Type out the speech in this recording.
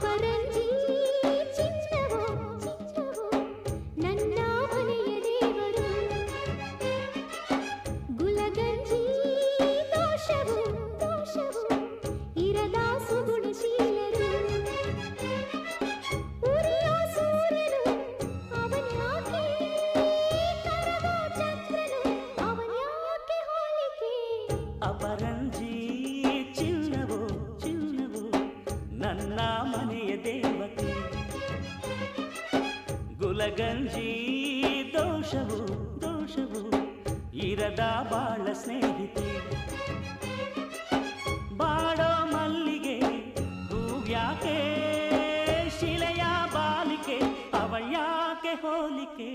ಅಪರಂಜಿ ಚಿನ್ನವೋ ನನ್ನ ಮನೆಯ ದೇವರು ಗುಲಗಂಜಿ ದೋಷವು ಇರದ ಸುಗುಣಶೀಲರು ಉರಿಯೋ ಸೂರ್ಯನು ಅವನ್ಯಾಕೆ ಕರಗೋ ಚಂದ್ರನು ಅವನ್ಯಾಕೆ ಹೋಲಿಕೆ ಅಪರಂಜಿ ಚಿನ್ನವೋ ನನ್ನ ಮನೆಯ ದೇವತೆ ಗುಲಗಂಜಿ ದೋಷವು ಇರದ ಬಾಳ ಸ್ನೇಹಿತೆ ಬಾಡೋ ಮಲ್ಲಿಗೆ ಹೂವ್ಯಾಕೆ ಶಿಲೆಯ ಬಾಲಿಕೆ ಅವಳ್ಯಾಕೆ ಹೋಲಿಕೆ